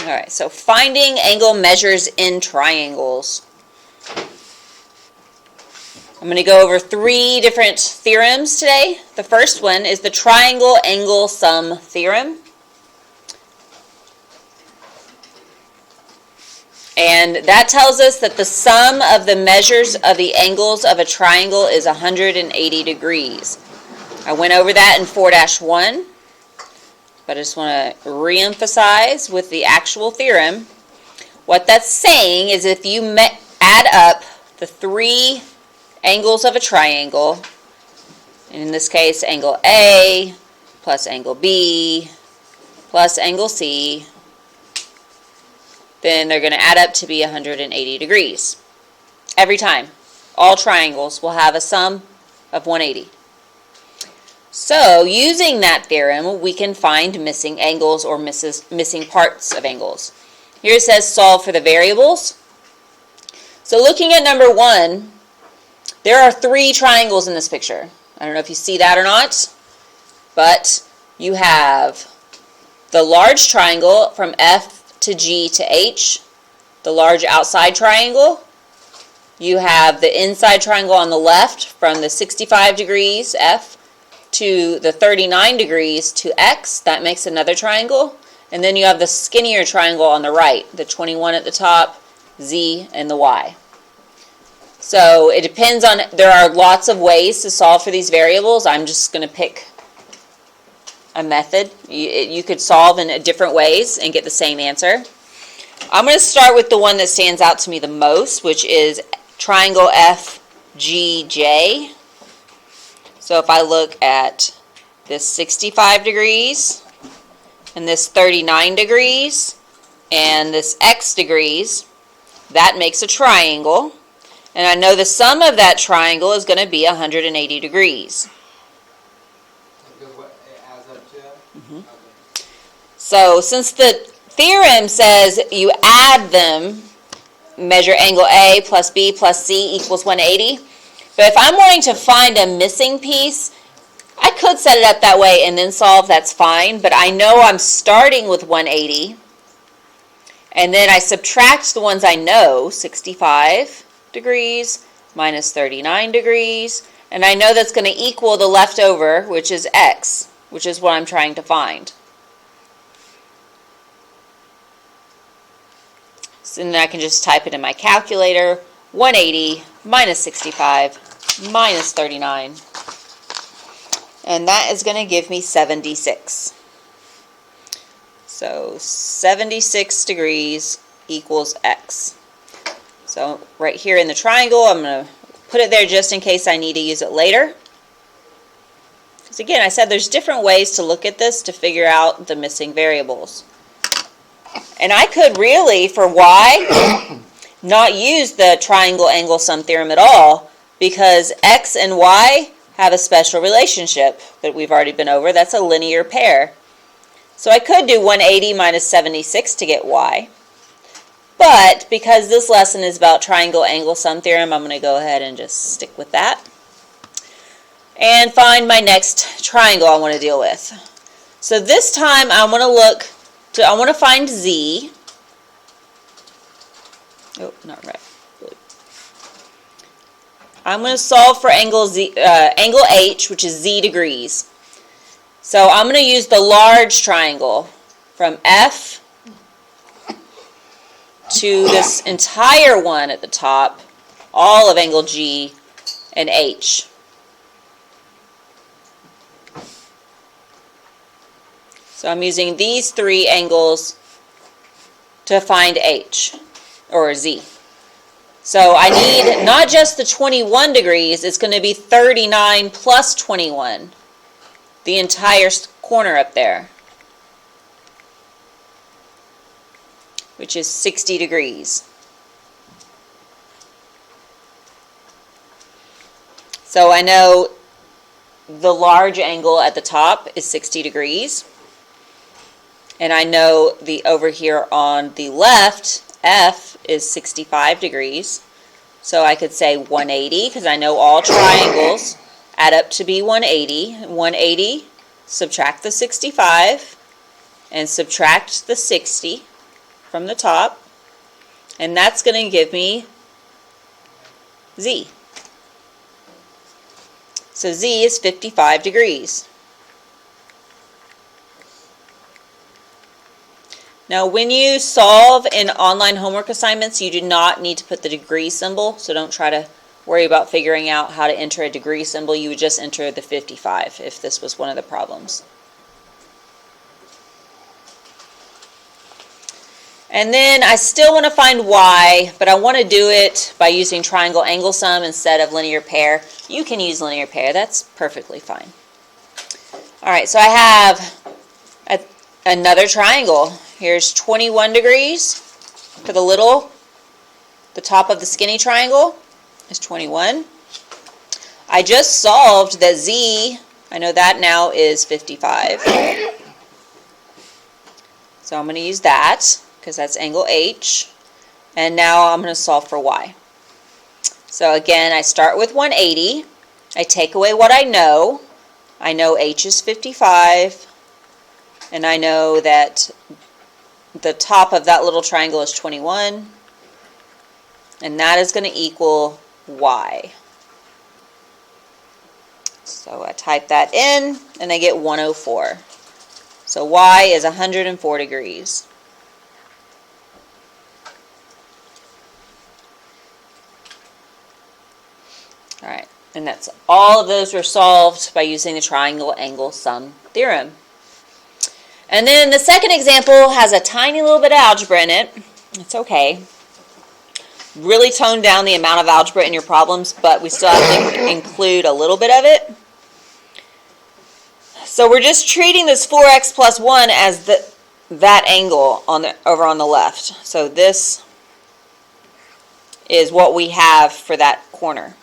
All right, so finding angle measures in triangles. I'm going to go over 3 different theorems today. The first one is the triangle angle sum theorem. And that tells us that the sum of the measures of the angles of a triangle is 180 degrees. I went over that in 4-1, but I just want to reemphasize with the actual theorem. What that's saying is if you add up the 3 angles of a triangle, and in this case angle A plus angle B plus angle C, then they're going to add up to be 180 degrees. Every time. All triangles will have a sum of 180. So, using that theorem, we can find missing angles or missing parts of angles. Here it says solve for the variables. So, looking at number 1, there are 3 triangles in this picture. I don't know if you see that or not, but you have the large triangle from F to G to H, the large outside triangle. You have the inside triangle on the left from the 65 degrees F to the 39 degrees to X. That makes another triangle. And then you have the skinnier triangle on the right, the 21 at the top, Z, and the Y. So it depends on, there are lots of ways to solve for these variables. I'm just going to pick a method. You could solve in different ways and get the same answer. I'm going to start with the one that stands out to me the most, which is triangle FGJ. So if I look at this 65 degrees and this 39 degrees and this X degrees, that makes a triangle. And I know the sum of that triangle is going to be 180 degrees. So since the theorem says you add them, measure angle A plus B plus C equals 180. But if I'm wanting to find a missing piece, I could set it up that way and then solve, that's fine. But I know I'm starting with 180. And then I subtract the ones I know, 65 degrees minus 39 degrees. And I know that's going to equal the leftover, which is X, which is what I'm trying to find. And then I can just type it in my calculator, 180 minus 65 minus 39. And that is going to give me 76. So 76 degrees equals X. So right here in the triangle, I'm going to put it there just in case I need to use it later. Because again, I said there's different ways to look at this to figure out the missing variables. And I could really, for Y, not use the triangle angle sum theorem at all, because X and Y have a special relationship that we've already been over. That's a linear pair. So I could do 180 minus 76 to get Y. But because this lesson is about triangle angle sum theorem, I'm going to go ahead and just stick with that. And find my next triangle I want to deal with. So this time I want to find Z. Oh, not right. I'm going to solve for angle H, which is Z degrees. So I'm going to use the large triangle from F to this entire one at the top, all of angle G and H. So I'm using these 3 angles to find H, or Z. So I need not just the 21 degrees, it's going to be 39 plus 21, the entire corner up there, which is 60 degrees. So I know the large angle at the top is 60 degrees. And I know the over here on the left, F, is 65 degrees. So I could say 180, because I know all triangles add up to be 180. 180, subtract the 65, and subtract the 60. from the top, and that's going to give me Z. So Z is 55 degrees. Now, when you solve in online homework assignments, you do not need to put the degree symbol, so don't try to worry about figuring out how to enter a degree symbol. You would just enter the 55 if this was one of the problems. And then I still want to find y, but I want to do it by using triangle angle sum instead of linear pair. You can use linear pair. That's perfectly fine. All right, so I have another triangle. Here's 21 degrees for the top of the skinny triangle is 21. I just solved that z, I know that now is 55. So I'm going to use that because that's angle H. And now I'm going to solve for y. So again, I start with 180. I take away what I know. I know H is 55. And I know that the top of that little triangle is 21. And that is going to equal y. So I type that in, and I get 104. So y is 104 degrees. All right, and that's all of those were solved by using the triangle angle sum theorem. And then the second example has a tiny little bit of algebra in it. It's okay. Really tone down the amount of algebra in your problems, but we still have to include a little bit of it. So we're just treating this 4x plus 1 as that angle over on the left. So this is what we have for that corner.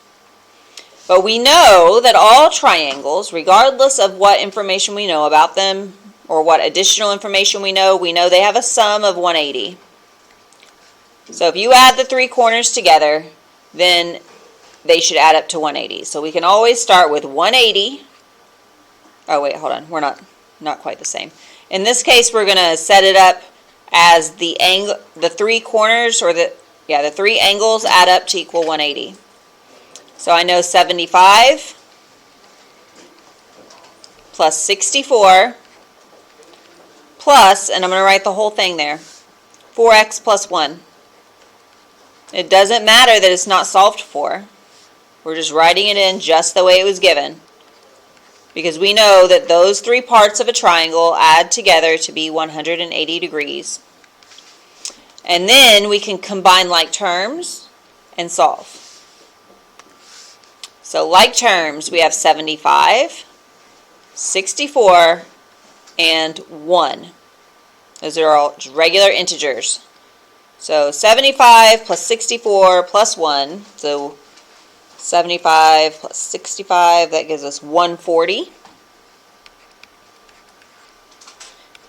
But we know that all triangles, regardless of what information we know about them or what additional information we know they have a sum of 180. So if you add the three corners together, then they should add up to 180. So we can always start with 180. Oh wait, hold on. We're not quite the same. In this case, we're going to set it up as the three corners, or the three angles add up to equal 180. So I know 75 plus 64 plus, and I'm going to write the whole thing there, 4x plus 1. It doesn't matter that it's not solved for. We're just writing it in just the way it was given, because we know that those three parts of a triangle add together to be 180 degrees. And then we can combine like terms and solve. So like terms, we have 75, 64, and 1. Those are all regular integers. So 75 plus 64 plus 1, so 75 plus 65, that gives us 140.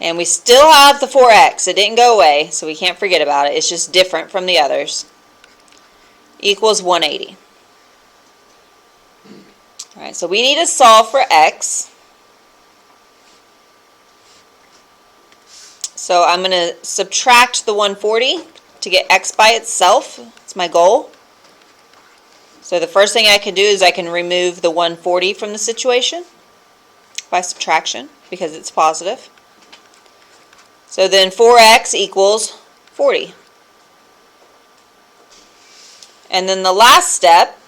And we still have the 4x. It didn't go away, so we can't forget about it. It's just different from the others. Equals 180. All right, so we need to solve for x. So I'm going to subtract the 140 to get x by itself. It's my goal. So the first thing I can do is I can remove the 140 from the situation by subtraction because it's positive. So then 4x equals 40. And then the last step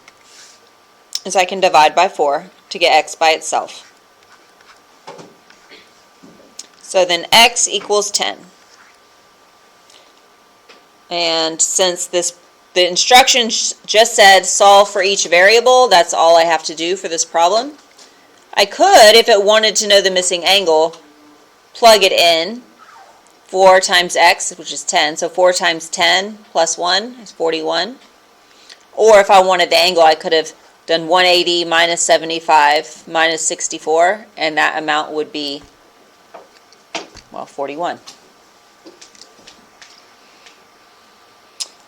is I can divide by 4 to get x by itself. So then x equals 10. And since the instructions just said solve for each variable, that's all I have to do for this problem. I could, if it wanted to know the missing angle, plug it in. 4 times x, which is 10. So 4 times 10 plus 1 is 41. Or if I wanted the angle, I could have done 180 minus 75 minus 64, and that amount would be, well, 41.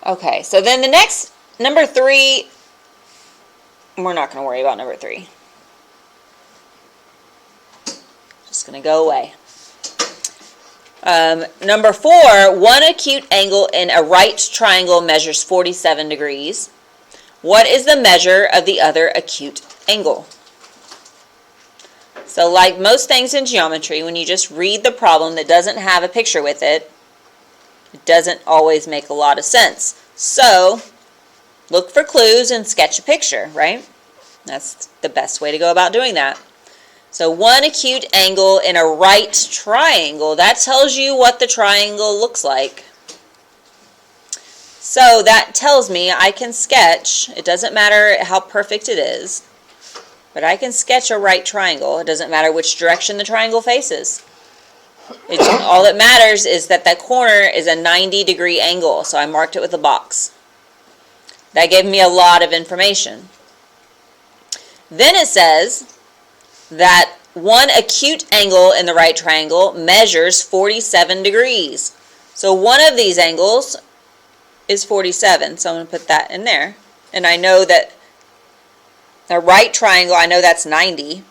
Okay, so then the next, number 3, we're not going to worry about number 3. Just going to go away. Number 4, one acute angle in a right triangle measures 47 degrees. What is the measure of the other acute angle? So like most things in geometry, when you just read the problem that doesn't have a picture with it, it doesn't always make a lot of sense. So look for clues and sketch a picture, right? That's the best way to go about doing that. So one acute angle in a right triangle, that tells you what the triangle looks like. So that tells me I can sketch, it doesn't matter how perfect it is, but I can sketch a right triangle. It doesn't matter which direction the triangle faces. All that matters is that that corner is a 90-degree angle, so I marked it with a box. That gave me a lot of information. Then it says that one acute angle in the right triangle measures 47 degrees. So one of these angles is 47, so I'm going to put that in there. And I know that the right triangle, I know that's 90.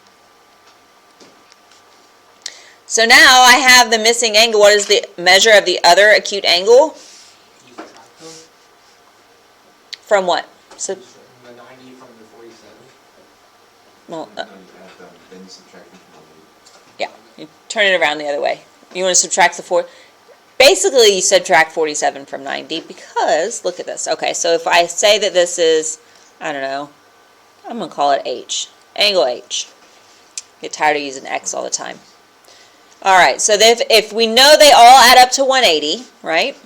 So now I have the missing angle. What is the measure of the other acute angle? From what? So, the 90 from the 47. well, Then you subtract it from yeah, you turn it around the other way. You want to subtract the 4. Basically, you subtract 47 from 90 because, look at this. Okay, so if I say that this is, I don't know, I'm going to call it H. Angle H. Get tired of using X all the time. All right, so if we know they all add up to 180, right?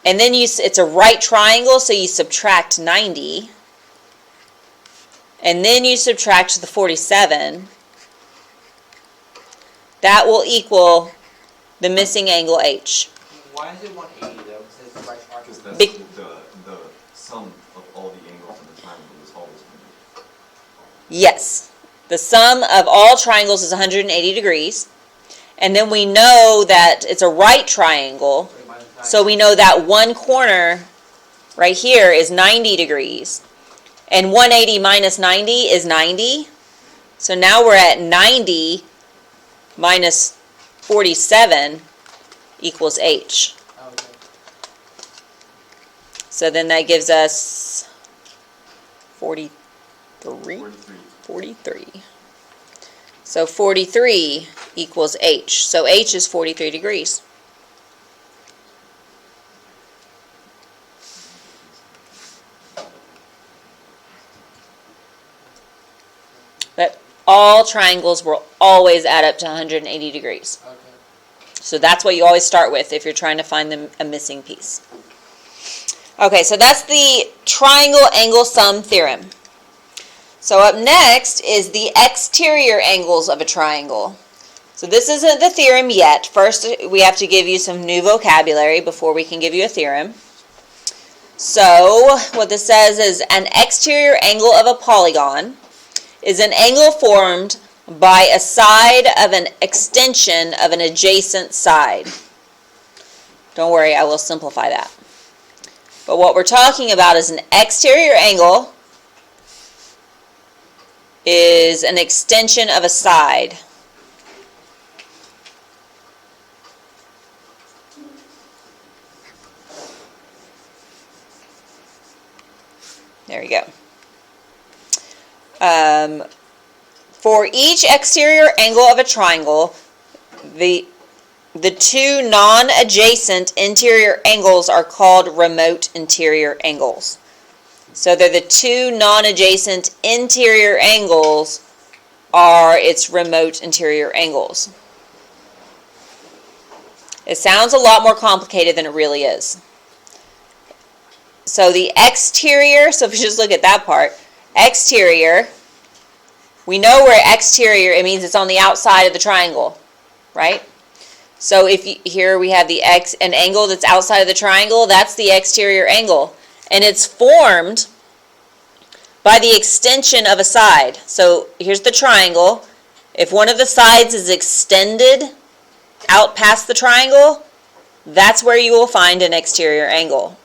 And then it's a right triangle, so you subtract 90. And then you subtract the 47. That will equal the missing angle H. Why is it 180 though? It says the right triangle. Because that's the sum of all the angles in the triangle is always 180. Yes. The sum of all triangles is 180 degrees. And then we know that it's a right triangle. So we know that one corner right here is 90 degrees. And 180 minus 90 is 90. So now we're at 90 minus 47 equals H. Okay. So then that gives us 43? 43. So 43 equals H. So H is 43 degrees. But all triangles will always add up to 180 degrees. Okay. So that's what you always start with if you're trying to find a missing piece. Okay, so that's the triangle angle sum theorem. So up next is the exterior angles of a triangle. So this isn't the theorem yet. First, we have to give you some new vocabulary before we can give you a theorem. So what this says is an exterior angle of a polygon is an angle formed by a side of an extension of an adjacent side. Don't worry, I will simplify that. But what we're talking about is an exterior angle is an extension of a side. There we go. For each exterior angle of a triangle, the two non-adjacent interior angles are called remote interior angles. So they're the two non-adjacent interior angles are its remote interior angles. It sounds a lot more complicated than it really is. So the exterior, so if we just look at that part, exterior, we know where exterior, it means it's on the outside of the triangle, right? So here we have an angle that's outside of the triangle, that's the exterior angle. And it's formed by the extension of a side. So here's the triangle. If one of the sides is extended out past the triangle, that's where you will find an exterior angle.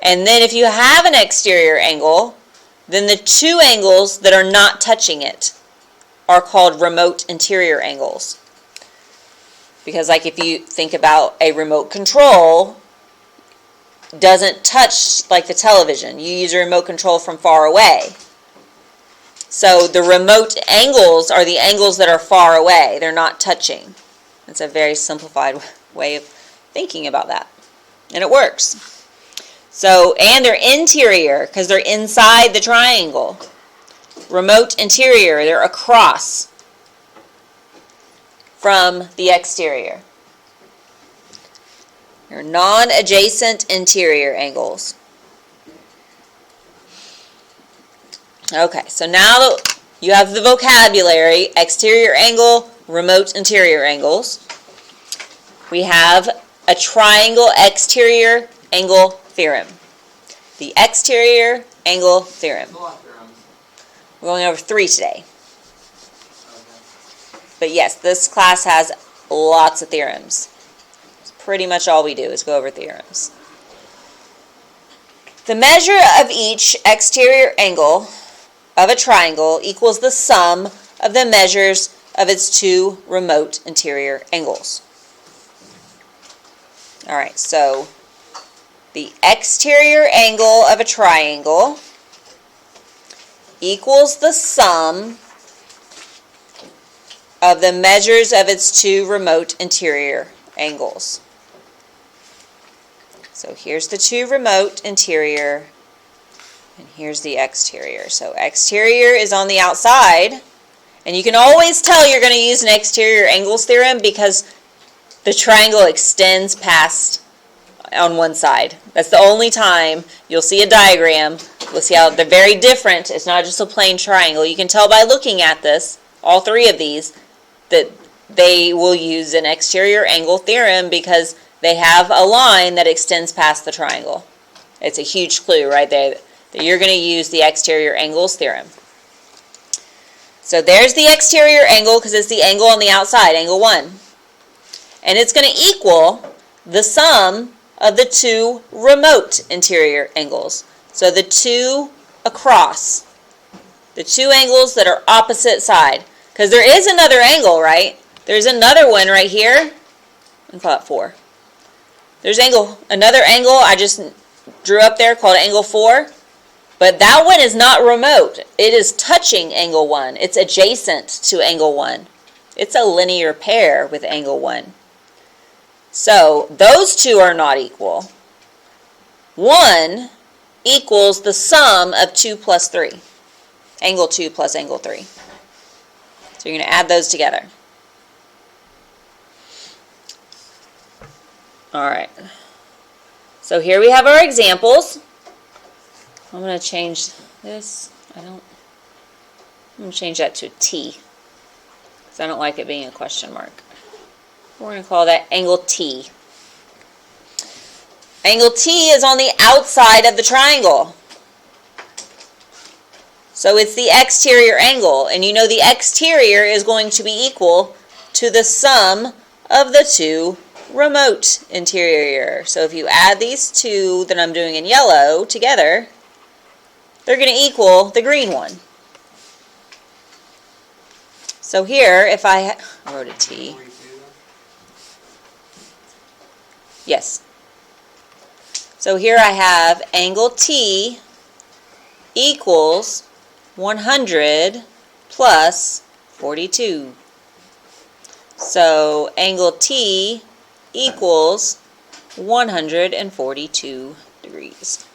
And then if you have an exterior angle, then the two angles that are not touching it are called remote interior angles. Because like if you think about a remote control, doesn't touch like the television. You use a remote control from far away. So the remote angles are the angles that are far away. They're not touching. It's a very simplified way of thinking about that. And it works. So, and they're interior because they're inside the triangle. Remote interior, they're across from the exterior. They're non-adjacent interior angles. Okay, so now you have the vocabulary, exterior angle, remote interior angles. We have a triangle exterior angle theorem. The exterior angle theorem. There's a lot of theorems. We're going over 3 today. Okay. But yes, this class has lots of theorems. It's pretty much all we do is go over theorems. The measure of each exterior angle of a triangle equals the sum of the measures of its 2 remote interior angles. All right, so the exterior angle of a triangle equals the sum of the measures of its 2 remote interior angles. So here's the 2 remote interior, and here's the exterior. So exterior is on the outside, and you can always tell you're going to use an exterior angles theorem because the triangle extends past on one side. That's the only time you'll see a diagram. We'll see how they're very different. It's not just a plain triangle. You can tell by looking at this, all 3 of these, that they will use an exterior angle theorem because they have a line that extends past the triangle. It's a huge clue right there that you're going to use the exterior angles theorem. So there's the exterior angle because it's the angle on the outside, angle 1. And it's going to equal the sum of the 2 remote interior angles. So the 2 across, the 2 angles that are opposite side. Because there is another angle, right? There's another one right here. I'll call it 4. There's another angle I just drew up there called angle 4. But that one is not remote. It is touching angle 1. It's adjacent to angle 1. It's a linear pair with angle 1. So those 2 are not equal. 1 equals the sum of 2 plus 3. Angle 2 plus angle 3. So you're going to add those together. All right. So here we have our examples. I'm going to change this. I'm going to change that to a T because I don't like it being a question mark. We're going to call that angle T. Angle T is on the outside of the triangle. So it's the exterior angle. And you know the exterior is going to be equal to the sum of the 2 remote interior. So if you add these 2 that I'm doing in yellow together, they're going to equal the green one. So here, if I wrote a T. 42 then? Yes. So here I have angle T equals 100 plus 42. So angle T equals 142 degrees.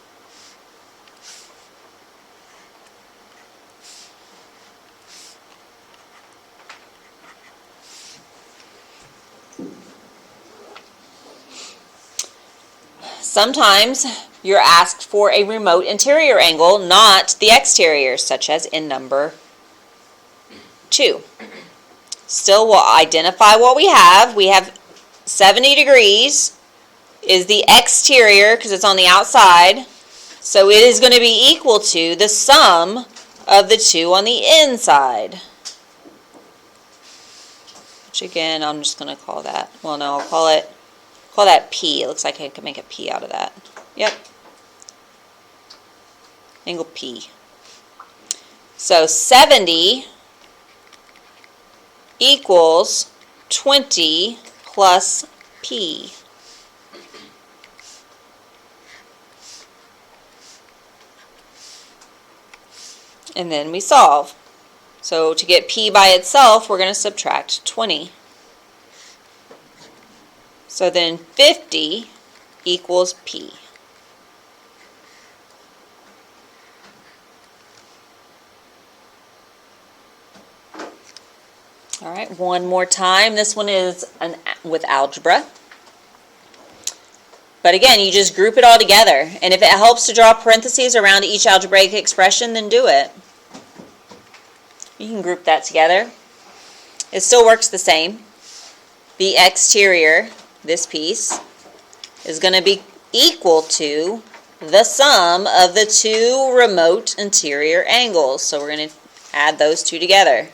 Sometimes you're asked for a remote interior angle, not the exterior, such as in number 2. Still, we'll identify what we have. We have 70 degrees is the exterior because it's on the outside. So it is going to be equal to the sum of the 2 on the inside. Which again, I'm just going to call that, well no, I'll call that P. It looks like I could make a P out of that. Yep. Angle P. So 70 equals 20 plus P. And then we solve. So to get P by itself, we're going to subtract 20. So then 50 equals P. All right, one more time. This one is with algebra. But again, you just group it all together. And if it helps to draw parentheses around each algebraic expression, then do it. You can group that together. It still works the same. The exterior, this piece, is going to be equal to the sum of the two remote interior angles. So we're going to add those two together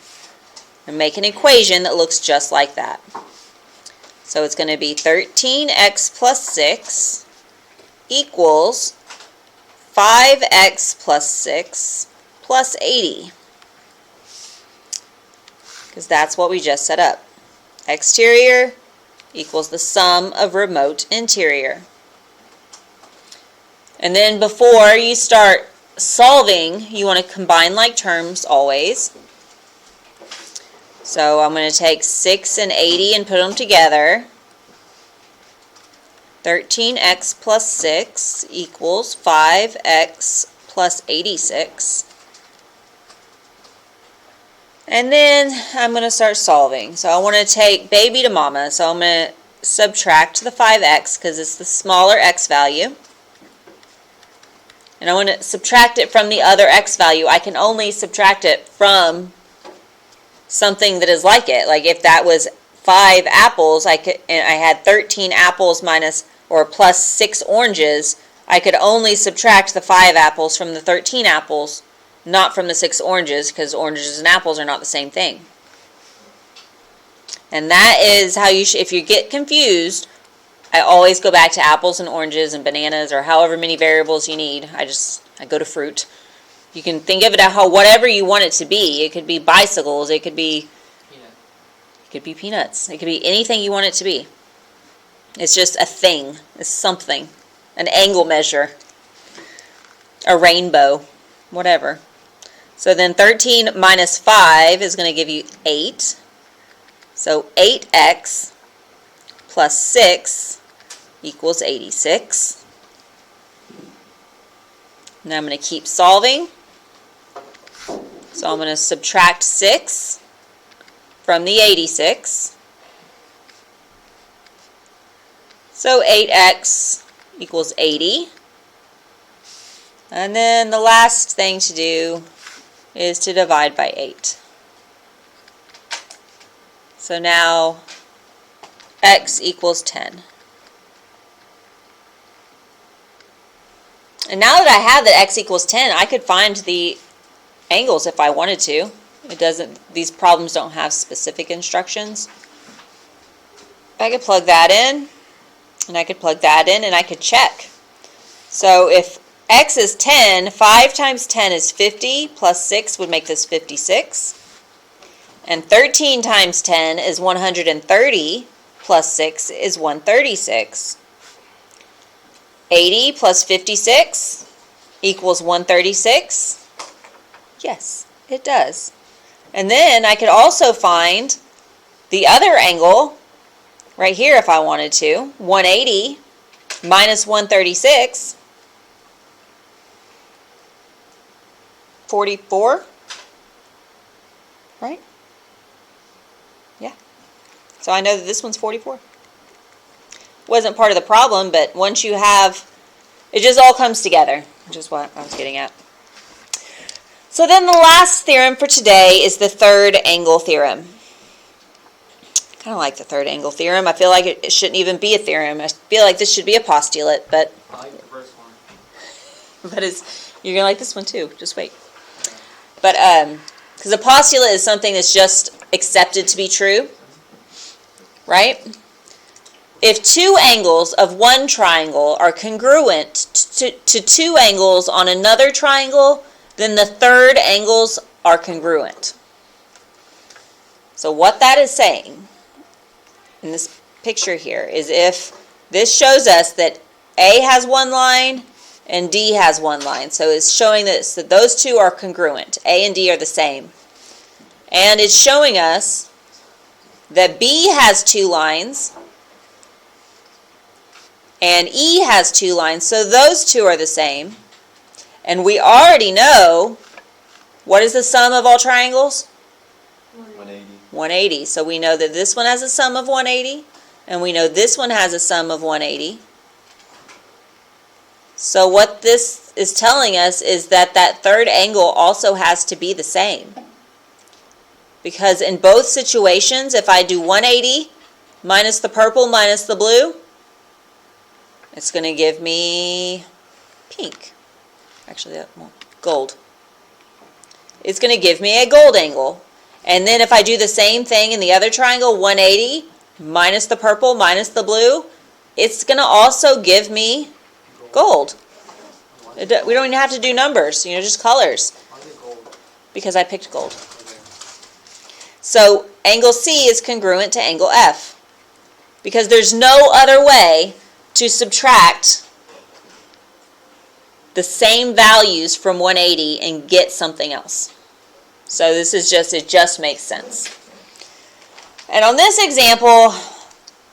and make an equation that looks just like that. So it's going to be 13x plus 6 equals 5x plus 6 plus 80. Because that's what we just set up. Exterior equals the sum of remote interior. And then before you start solving, you want to combine like terms always. So I'm going to take 6 and 80 and put them together. 13x plus 6 equals 5x plus 86. And then I'm going to start solving. So I want to take baby to mama. So I'm going to subtract the 5x because it's the smaller x value. And I want to subtract it from the other x value. I can only subtract it from something that is like it. Like if that was 5 apples, and I had 13 apples minus or plus 6 oranges, I could only subtract the 5 apples from the 13 apples, not from the 6 oranges, because oranges and apples are not the same thing. And that is how you if you get confused, I always go back to apples and oranges and bananas or however many variables you need. I go to fruit. You can think of it as whatever you want it to be. It could be bicycles, it could be peanuts. It could be anything you want it to be. It's just a thing. It's something. An angle measure. A rainbow. Whatever. So then 13 minus 5 is going to give you 8. So 8x plus 6 equals 86. Now I'm going to keep solving. So I'm going to subtract 6 from the 86. So 8x equals 80. And then the last thing to do is to divide by 8. So now x equals 10. And now that I have that x equals 10, I could find the angles if I wanted to. These problems don't have specific instructions. I could plug that in, and I could plug that in, and I could check. So if x is 10, 5 times 10 is 50, plus 6 would make this 56. And 13 times 10 is 130, plus 6 is 136. 80 plus 56 equals 136. Yes, it does. And then I could also find the other angle right here if I wanted to. 180 minus 136. 44. Right? Yeah. So I know that this one's 44. Wasn't part of the problem, but once you have, it just all comes together, which is what I was getting at. So then the last theorem for today is the third angle theorem. I kind of like the third angle theorem. I feel like it shouldn't even be a theorem. I feel like this should be a postulate, but I like the first one. you're going to like this one too. Just wait. But because a postulate is something that's just accepted to be true, right? If two angles of one triangle are congruent to two angles on another triangle, then the third angles are congruent. So what that is saying, and this picture here is if this shows us that A has one line and D has one line. So it's showing that those two are congruent. A and D are the same. And it's showing us that B has two lines and E has two lines. So those two are the same. And we already know, what is the sum of all triangles? 180. 180. So we know that this one has a sum of 180, and we know this one has a sum of 180. So what this is telling us is that that third angle also has to be the same. Because in both situations, if I do 180 minus the purple minus the blue, it's going to give me pink. Actually, gold. It's going to give me a gold angle. And then if I do the same thing in the other triangle, 180 minus the purple minus the blue, it's going to also give me gold. We don't even have to do numbers, just colors, Why is it gold? because I picked gold. Okay. So angle C is congruent to angle F, because there's no other way to subtract the same values from 180 and get something else. So this is it just makes sense. And on this example,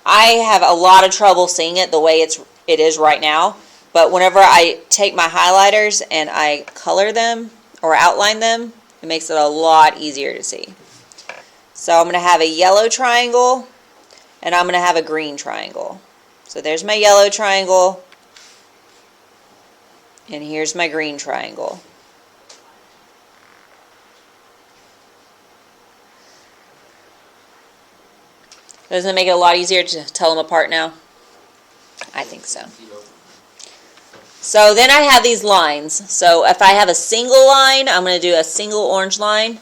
I have a lot of trouble seeing it the way it is right now. But whenever I take my highlighters and I color them or outline them, it makes it a lot easier to see. So I'm going to have a yellow triangle and I'm going to have a green triangle. So there's my yellow triangle and here's my green triangle. Doesn't it make it a lot easier to tell them apart now? I think so. So then I have these lines. So if I have a single line, I'm going to do a single orange line.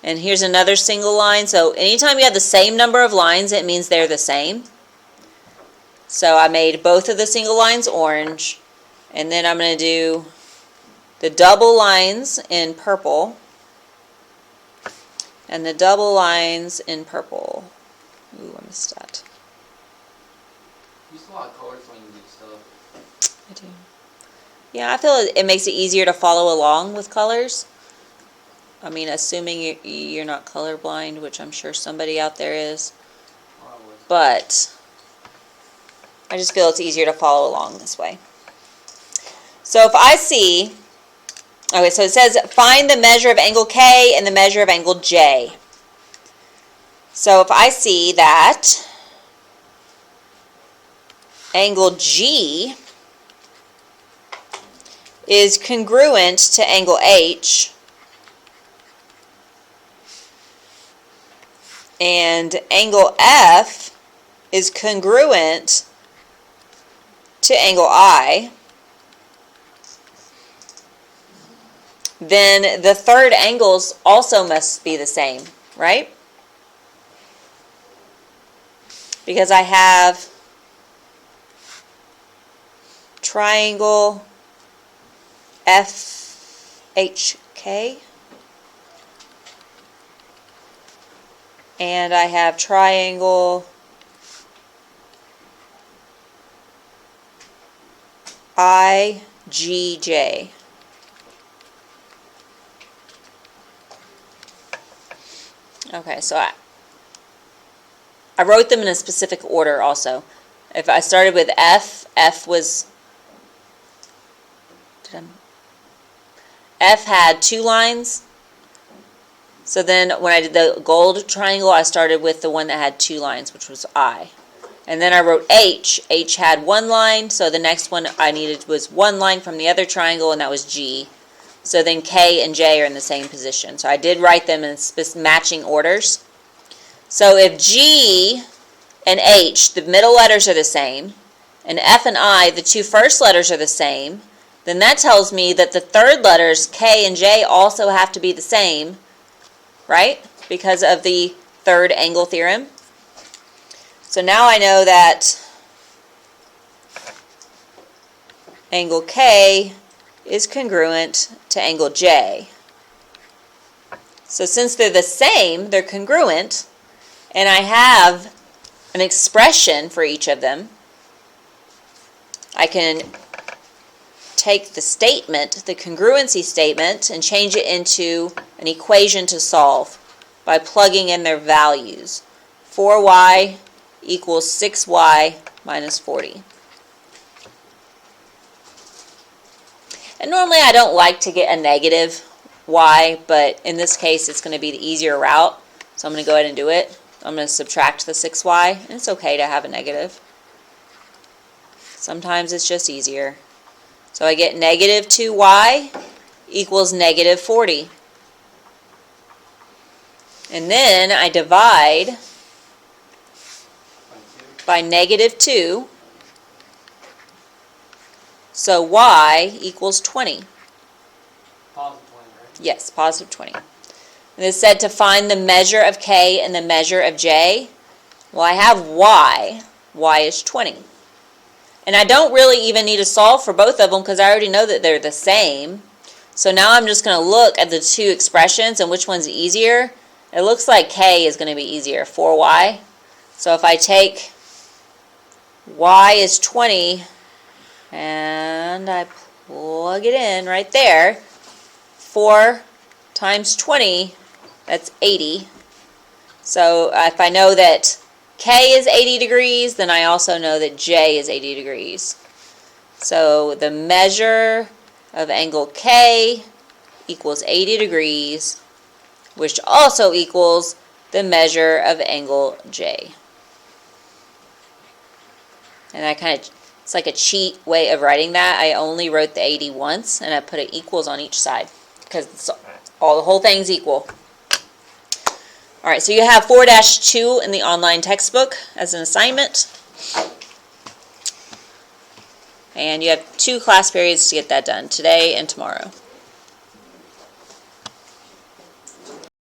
And here's another single line. So anytime you have the same number of lines, it means they're the same. So I made both of the single lines orange. And then I'm going to do the double lines in purple. And the double lines in purple. Ooh, I missed that. You use a lot of colors when you do stuff. I do. Yeah, I feel it makes it easier to follow along with colors. I mean, assuming you're not colorblind, which I'm sure somebody out there is. Probably. But I just feel it's easier to follow along this way. So if I see, okay, so it says find the measure of angle K and the measure of angle J. So if I see that angle G is congruent to angle H, and angle F is congruent to angle I, then the third angles also must be the same, right? Because I have triangle FHK and I have triangle IGJ. Okay, so I wrote them in a specific order also. If I started with F, F had 2 lines. So then when I did the gold triangle, I started with the one that had 2 lines, which was I. And then I wrote H. H had 1 line, so the next one I needed was 1 line from the other triangle, and that was G. So then K and J are in the same position. So I did write them in matching orders. So if G and H, the middle letters are the same, and F and I, the 2 first letters are the same, then that tells me that the third letters, K and J, also have to be the same, right? Because of the third angle theorem. So now I know that angle K is congruent to angle J. So since they're the same, they're congruent, and I have an expression for each of them, I can take the statement, the congruency statement, and change it into an equation to solve by plugging in their values. 4y equals 6y minus 40. And normally I don't like to get a negative y, but in this case it's going to be the easier route. So I'm going to go ahead and do it. I'm going to subtract the 6y, and it's okay to have a negative. Sometimes it's just easier. So I get negative 2y equals negative 40. And then I divide by negative 2. So y equals 20. Positive 20, right? Yes, positive 20. And it said to find the measure of k and the measure of j. Well, I have y. Y is 20. And I don't really even need to solve for both of them because I already know that they're the same. So now I'm just going to look at the two expressions and which one's easier. It looks like k is going to be easier, 4y. So if I take y is 20 and I plug it in right there, 4 times 20, that's 80. So if I know that k is 80 degrees, then I also know that j is 80 degrees. So the measure of angle k equals 80 degrees, which also equals the measure of angle j. And I kind of, it's like a cheat way of writing that. I only wrote the 80 once, and I put it equals on each side because the whole thing's equal. All right, so you have 4-2 in the online textbook as an assignment. And you have 2 class periods to get that done, today and tomorrow.